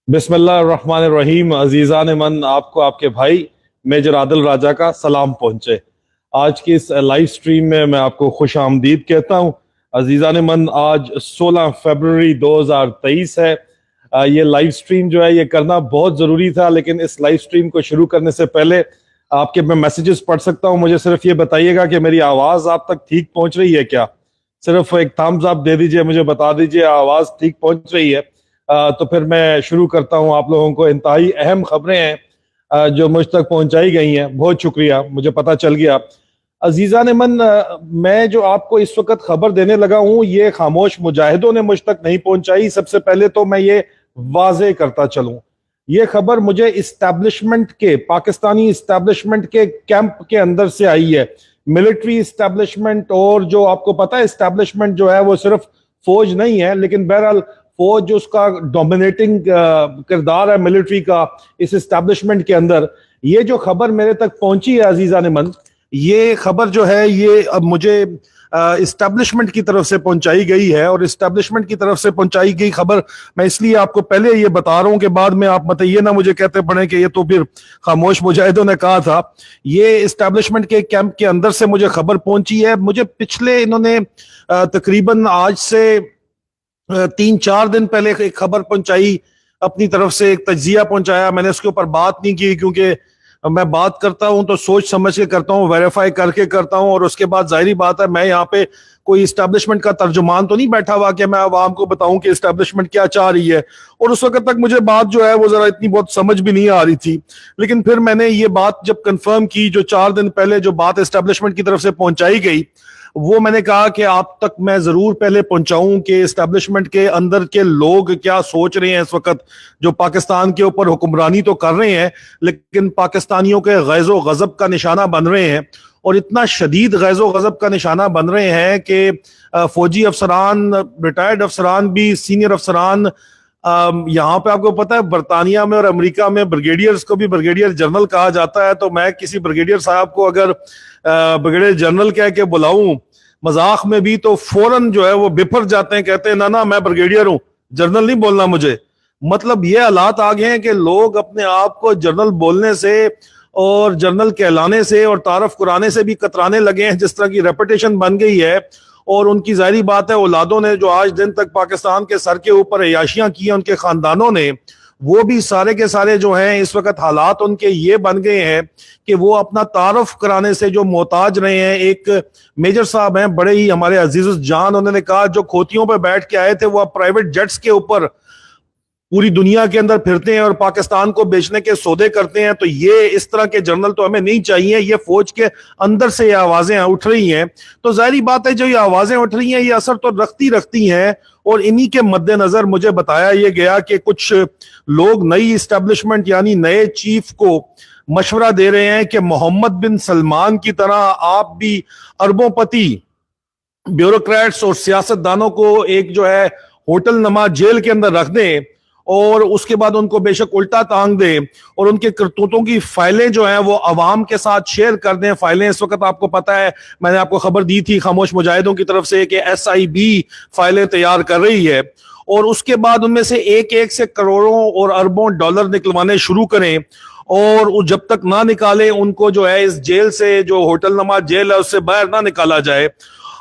बिस्मिल्लाहिर्रहमानिर्रहीम। अजीज़ान मन, आपको आपके भाई मेजर आदिल राजा का सलाम पहुंचे। आज की इस लाइव स्ट्रीम में मैं आपको खुश आमदीद कहता हूं। अजीज़ान मन, आज 16 फरवरी 2023 है। ये लाइव स्ट्रीम जो है ये करना बहुत ज़रूरी था, लेकिन इस लाइव स्ट्रीम को शुरू करने से पहले आपके मैं मैसेजेस पढ़ सकता हूं। मुझे सिर्फ ये बताइएगा कि मेरी आवाज़ आप तक ठीक पहुंच रही है क्या। सिर्फ एक थम्स अप दे दीजिए, मुझे बता दीजिए आवाज़ ठीक पहुंच रही है। तो फिर मैं शुरू करता हूं। आप लोगों को इंतहाई अहम खबरें हैं जो मुझ तक पहुंचाई गई हैं। बहुत शुक्रिया, मुझे पता चल गया। अजीजा ने मन, मैं जो आपको इस वक्त खबर देने लगा हूं ये खामोश मुजाहिदों ने मुझ तक नहीं पहुंचाई। सबसे पहले तो मैं ये वाजे करता चलूं, ये खबर मुझे इस्टेब्लिशमेंट के, पाकिस्तानी इस्टेब्लिशमेंट के कैंप के अंदर से आई है। मिलिट्री इस्टेब्लिशमेंट, और जो आपको पता है इस्टेब्लिशमेंट जो है वो सिर्फ फौज नहीं है, लेकिन बहरहाल फौज जो उसका डोमिनेटिंग किरदार है मिलिट्री का इस इस्टेब्लिशमेंट के अंदर। ये जो खबर मेरे तक पहुंची है अजीजा ने मन, ये खबर जो है ये अब मुझे इस्टेब्लिशमेंट की तरफ से पहुंचाई गई है। और इस्टेब्लिशमेंट की तरफ से पहुंचाई गई खबर मैं इसलिए आपको पहले ये बता रहा हूं कि बाद में आप बताइए ना मुझे कहते पड़े कि ये तो फिर खामोश मुजाहिदों ने कहा था। ये इस्टेब्लिशमेंट के कैंप के अंदर से मुझे खबर पहुंची है। मुझे पिछले इन्होंने तकरीबन आज से 3-4 दिन पहले एक खबर पहुंचाई, अपनी तरफ से एक तज्जिया पहुंचाया। मैंने उसके ऊपर बात नहीं की, क्योंकि मैं बात करता हूं तो सोच समझ के करता हूं, वेरीफाई करके करता हूं। और उसके बाद जाहिर बात है मैं यहाँ पे कोई इस्टेब्लिशमेंट का तर्जुमान तो नहीं बैठा हुआ कि मैं आवाम को बताऊं कि इस्टेब्लिशमेंट क्या चाह रही है। और उस वक्त तक मुझे बात जो है वो जरा इतनी बहुत समझ भी नहीं आ रही थी। लेकिन फिर मैंने ये बात जब कंफर्म की, जो 4 दिन पहले जो बात इस्टेब्लिशमेंट की तरफ से पहुंचाई गई, वो मैंने कहा कि आप तक मैं जरूर पहले पहुंचाऊं कि इस्टेब्लिशमेंट के अंदर के लोग क्या सोच रहे हैं इस वक्त, जो पाकिस्तान के ऊपर हुक्मरानी तो कर रहे हैं लेकिन पाकिस्तानियों के गैज़ो गजब का निशाना बन रहे हैं। और इतना शदीद गैज़ो गजब का निशाना बन रहे हैं कि फौजी अफसरान, रिटायर्ड अफसरान भी, सीनियर अफसरान, यहाँ पे आपको पता है बरतानिया में और अमेरिका में ब्रिगेडियर्स को भी ब्रिगेडियर जनरल कहा जाता है। तो मैं किसी ब्रिगेडियर साहब को अगर ब्रिगेडियर जनरल कह के बुलाऊं मजाक में भी, तो फौरन जो है वो बिफर जाते हैं, कहते हैं ना ना मैं ब्रिगेडियर हूं, जनरल नहीं बोलना मुझे। मतलब ये हालात आ गए हैं कि लोग अपने आप को जनरल बोलने से और जनरल कहलाने से और तारफ कुराने से भी कतराने लगे हैं, जिस तरह की रेपुटेशन बन गई है। और उनकी जाहिर बात है औलादों ने जो आज दिन तक पाकिस्तान के सर के ऊपर अयाशियां की हैं, उनके खानदानों ने, वो भी सारे के सारे जो हैं इस वक्त हालात उनके ये बन गए हैं कि वो अपना तारफ कराने से जो मोहताज रहे हैं। एक मेजर साहब हैं बड़े ही हमारे अजीज जान, उन्होंने कहा जो खोतियों पर बैठ के आए थे वो अब प्राइवेट जेट्स के ऊपर पूरी दुनिया के अंदर फिरते हैं और पाकिस्तान को बेचने के सौदे करते हैं। तो ये इस तरह के जनरल तो हमें नहीं चाहिए। ये फौज के अंदर से ये आवाजें उठ रही हैं, तो जाहिर बात है जो ये आवाजें उठ रही हैं ये असर तो रखती हैं। और इन्हीं के मद्देनजर मुझे बताया ये गया कि कुछ लोग नई इस्टेब्लिशमेंट यानी नए चीफ को मशवरा दे रहे हैं कि मोहम्मद बिन सलमान की तरह आप भी अरबोंपति ब्यूरोक्रेट्स और सियासतदानों को एक जो है होटल नमा जेल के अंदर रख दें और उसके बाद उनको बेशक उल्टा टांग दें और उनके करतूतों की फाइलें जो हैं वो अवाम के साथ शेयर कर दें। फाइलें इस वक्त आपको पता है, मैंने आपको खबर दी थी खामोश मुजाहिदों की तरफ से कि SIB फाइलें तैयार कर रही है और उसके बाद उनमें से एक एक से करोड़ों और अरबों डॉलर निकलवाने शुरू करें। और जब तक ना निकाले उनको जो है इस जेल से, जो होटल नमा जेल है, उससे बाहर ना निकाला जाए।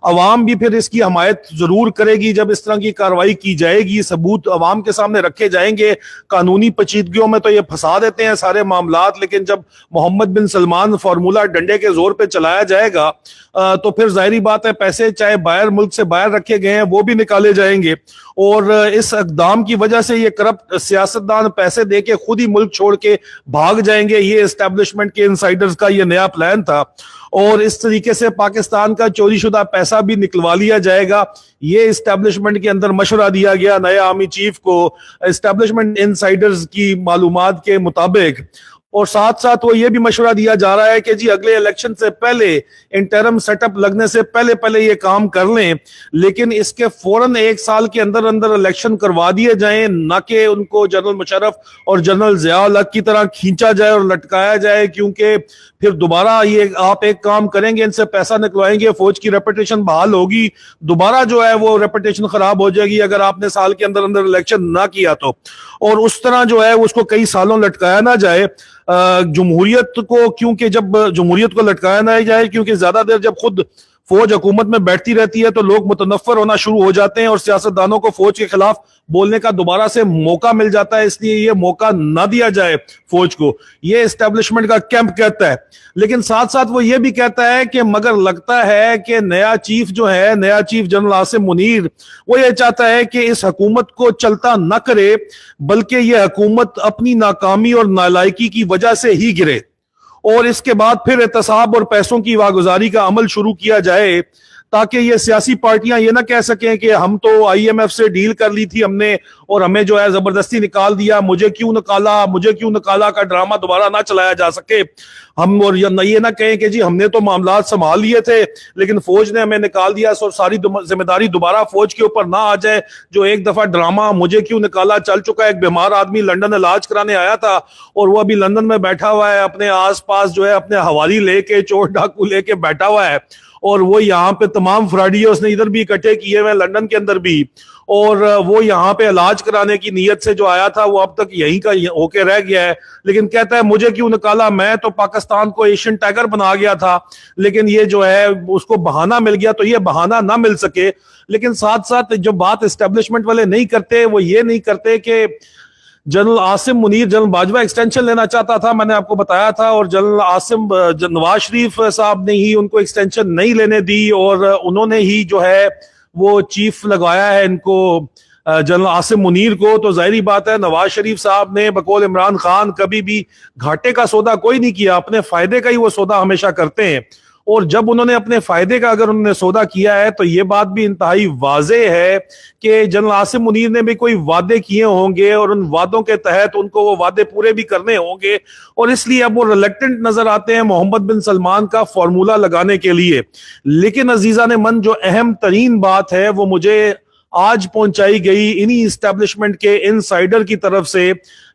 अवाम भी फिर इसकी हमायत जरूर करेगी जब इस तरह की कार्रवाई की जाएगी, सबूत अवाम के सामने रखे जाएंगे। कानूनी पेचीदगियों में तो ये फंसा देते हैं सारे मामलात, लेकिन जब मोहम्मद बिन सलमान फार्मूला डंडे के जोर पे चलाया जाएगा तो फिर जाहिर बात है पैसे चाहे बाहर मुल्क से बाहर रखे गए हैं वो भी निकाले जाएंगे। और इस इकदाम की वजह से ये करप्ट सियासतदान पैसे दे के खुद ही मुल्क छोड़ के भाग जाएंगे। ये एस्टेब्लिशमेंट के इनसाइडर्स का ये नया प्लान था और इस तरीके से पाकिस्तान का चोरीशुदा पैसा भी निकलवा लिया जाएगा। ये एस्टेब्लिशमेंट के अंदर मशवरा दिया गया नए आर्मी चीफ को एस्टेब्लिशमेंट इनसाइडर्स की मालूमात के मुताबिक। और साथ साथ वो ये भी मशवरा दिया जा रहा है कि जी अगले इलेक्शन से पहले, इंटरम सेटअप लगने से पहले पहले ये काम कर लें, लेकिन इसके फौरन 1 साल के अंदर अंदर इलेक्शन करवा दिए जाएं, ना कि उनको जनरल मुशर्रफ और जनरल ज़िया-उल हक की तरह खींचा जाए और लटकाया जाए, क्योंकि फिर दोबारा ये आप एक काम करेंगे, इनसे पैसा निकलवाएंगे, फौज की रेपुटेशन बहाल होगी, दोबारा जो है वो रेपुटेशन खराब हो जाएगी अगर आपने साल के अंदर अंदर इलेक्शन ना किया तो। और उस तरह जो है उसको कई सालों लटकाया ना जाए जमहूरियत को, क्योंकि जब जमहूरियत को लटकाया ना जाए, क्योंकि ज्यादा देर जब खुद फौज हुकूमत में बैठती रहती है तो लोग मुतनफ्फर होना शुरू हो जाते हैं और सियासतदानों को फौज के खिलाफ बोलने का दोबारा से मौका मिल जाता है, इसलिए ये मौका ना दिया जाए फौज को, ये एस्टेब्लिशमेंट का कैंप कहता है। लेकिन साथ साथ वो ये भी कहता है कि मगर लगता है कि नया चीफ जो है, नया चीफ जनरल आसिम मुनीर, वो ये चाहता है कि इस हुकूमत को चलता न करे, बल्कि ये हुकूमत अपनी नाकामी और नालायकी की वजह से ही गिरे और इसके बाद फिर एहतसाब और पैसों की वागुजारी का अमल शुरू किया जाए, ताकि ये सियासी पार्टियां ये ना कह सकें कि हम तो IMF से डील कर ली थी हमने और हमें जो है जबरदस्ती निकाल दिया, मुझे क्यों निकाला का ड्रामा दोबारा ना चलाया जा सके। हम और ये ना कहें कि जी हमने तो मामला संभाल लिए थे लेकिन फौज ने हमें निकाल दिया, सो सारी जिम्मेदारी दोबारा फौज के ऊपर ना आ जाए। जो एक दफा ड्रामा मुझे क्यों निकाला चल चुका है, एक बीमार आदमी लंदन इलाज कराने आया था और वो अभी लंदन में बैठा हुआ है, अपने आसपास जो है अपने हवाली लेके, चोर डाकू लेके बैठा हुआ है और वो यहाँ पे तमाम फ्रॉडिये उसने इधर भी इकट्ठे किए हुए, लंदन के अंदर भी, और वो यहाँ पे इलाज कराने की नीयत से जो आया था वो अब तक यहीं का होके रह गया है। लेकिन कहता है मुझे क्यों निकाला, मैं तो पाकिस्तान को एशियन टाइगर बना गया था। लेकिन ये जो है उसको बहाना मिल गया, तो ये बहाना ना मिल सके। लेकिन साथ साथ जो बात एस्टेब्लिशमेंट वाले नहीं करते, वो ये नहीं करते कि general Asim Munir, general Bajwa extension लेना चाहता था, मैंने आपको बताया था, और जनरल नवाज शरीफ साहब ने ही उनको एक्सटेंशन नहीं लेने दी और उन्होंने ही जो है वो चीफ लगाया है इनको, जनरल आसिम मुनीर को। तो जाहिर बात है नवाज शरीफ साहब ने बकौल इमरान खान कभी भी घाटे का सौदा कोई नहीं किया, अपने फायदे का ही वो सौदा हमेशा करते हैं। और जब उन्होंने अपने फायदे का अगर उन्होंने सौदा किया है तो ये बात भी इंतहाई वाजे है कि जनरल आसिम मुनीर ने भी कोई वादे किए होंगे और उन वादों के तहत उनको वो वादे पूरे भी करने होंगे, और इसलिए अब वो रिलेक्टेंट नजर आते हैं मोहम्मद बिन सलमान का फॉर्मूला लगाने के लिए। लेकिन अजीजा ने मन, जो अहम तरीन बात है वो मुझे आज पहुंचाई गई इन्हीं इस्टेब्लिशमेंट के इनसाइडर की तरफ से,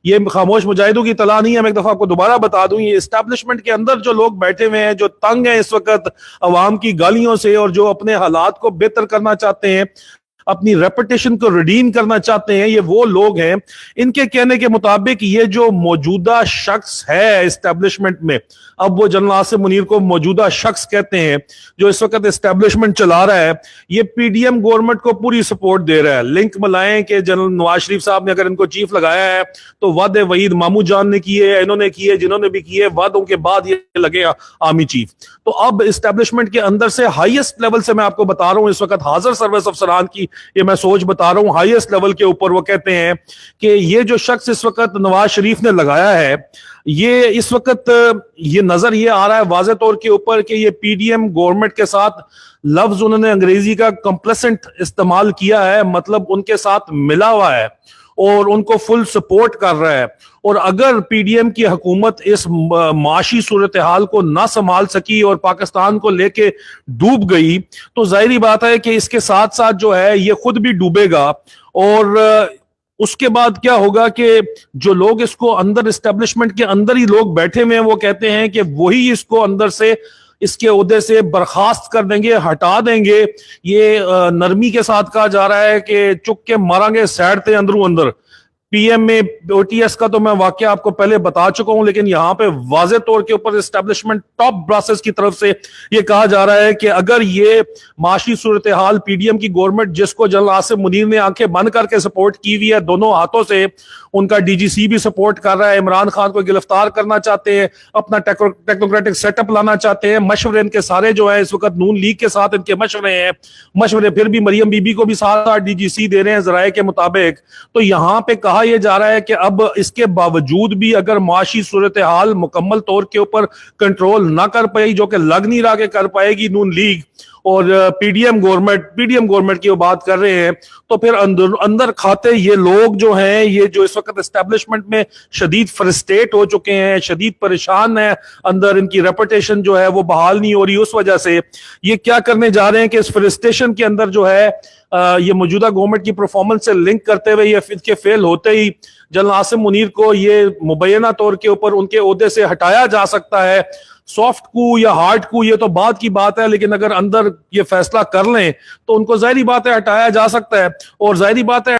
ये खामोश मुजाहिदों की तला नहीं है, मैं एक दफा आपको दोबारा बता दूं, ये इस्टेब्लिशमेंट के अंदर जो लोग बैठे हुए हैं, जो तंग हैं इस वक्त अवाम की गालियों से और जो अपने हालात को बेहतर करना चाहते हैं, अपनी रेपुटेशन को रिडीम करना चाहते हैं, ये वो लोग हैं। इनके कहने के मुताबिक ये जो मौजूदा शख्स है एस्टेब्लिशमेंट में, अब वो जनरल आसिम मुनीर को मौजूदा शख्स कहते हैं जो इस वक्त एस्टेब्लिशमेंट चला रहा है, ये PDM गवर्नमेंट को पूरी सपोर्ट दे रहा है। लिंक मिलाएं कि जनरल नवाज शरीफ साहब ने अगर इनको चीफ लगाया है तो वादे वहीद मामू जान ने किए, इन्होंने किए, जिन्होंने भी किए, वादों के बाद ये लगे आर्मी चीफ। तो अब एस्टेब्लिशमेंट के अंदर से हाईएस्ट लेवल से मैं आपको बता रहा हूं इस वक्त हाजिर सर्विस अफसरान की ये मैं सोच बता रहा हूं, हाईएस्ट लेवल के ऊपर वो कहते हैं कि ये जो शख्स इस वक्त नवाज शरीफ ने लगाया है, ये इस वक्त ये नजर ये आ रहा है वाज़े तौर के ऊपर कि ये PDM गवर्नमेंट के साथ लफ्ज उन्होंने अंग्रेजी का कंप्लेसेंट इस्तेमाल किया है, मतलब उनके साथ मिला हुआ है और उनको फुल सपोर्ट कर रहा है। और अगर PDM की हुकूमत इस माशी सूरत हाल को ना संभाल सकी और पाकिस्तान को लेके डूब गई तो जाहिर बात है कि इसके साथ साथ जो है ये खुद भी डूबेगा। और उसके बाद क्या होगा कि जो लोग इसको अंदर एस्टेब्लिशमेंट के अंदर ही लोग बैठे हुए हैं वो कहते हैं कि वही इसको अंदर से इसके ओहदे से बर्खास्त कर देंगे, हटा देंगे। ये नरमी के साथ कहा जा रहा है कि चुक के मारांगे सैडते अंदरों अंदर। PM में OTS का तो मैं वाकया आपको पहले बता चुका हूं, लेकिन यहां पे वाजे तौर के ऊपर एस्टेब्लिशमेंट टॉप ब्रासेस की तरफ से ये कहा जा रहा है कि अगर ये माशी सूरत हाल PDM की गवर्नमेंट, जिसको जनरल आसिम मुनीर ने आंखें बंद करके सपोर्ट की हुई है दोनों हाथों से, उनका DGC भी सपोर्ट कर रहा है, इमरान खान को गिरफ्तार करना चाहते हैं, अपना टेक्नोक्रेटिक सेटअप लाना चाहते हैं, मशवरे इनके सारे जो है इस वक्त नून लीग के साथ इनके मशवरे हैं, मशवरे फिर भी मरियम बीबी को भी साथ DGC दे रहे हैं जराए के मुताबिक। तो यहां पे कहा कहा यह जा रहा है कि अब इसके बावजूद भी अगर माशी सूरत हाल मुकम्मल तौर के ऊपर कंट्रोल ना कर पाई, जो कि लग नहीं रहा कि कर पाएगी नून लीग और पीडीएम गवर्नमेंट की वो बात कर रहे हैं, तो फिर अंदर अंदर खाते ये लोग जो हैं, ये जो इस वक्त एस्टेब्लिशमेंट में शदीद फ्रस्ट्रेट हो चुके हैं, शदीद परेशान है, अंदर इनकी रेपुटेशन जो है वो बहाल नहीं हो रही, उस वजह से ये क्या करने जा रहे हैं कि इस फ्रस्ट्रेशन के अंदर जो है ये मौजूदा गवर्नमेंट की परफॉर्मेंस से लिंक करते हुए ये इसके फेल होते ही जनरल आसिम मुनीर को ये मुबैना तौर के ऊपर उनके ओहदे से हटाया जा सकता है। सॉफ्ट कू या हार्ड कू ये तो बाद की बात है, लेकिन अगर अंदर ये फैसला कर लें तो उनको जाहिर बात है हटाया जा सकता है। और जाहिर बात है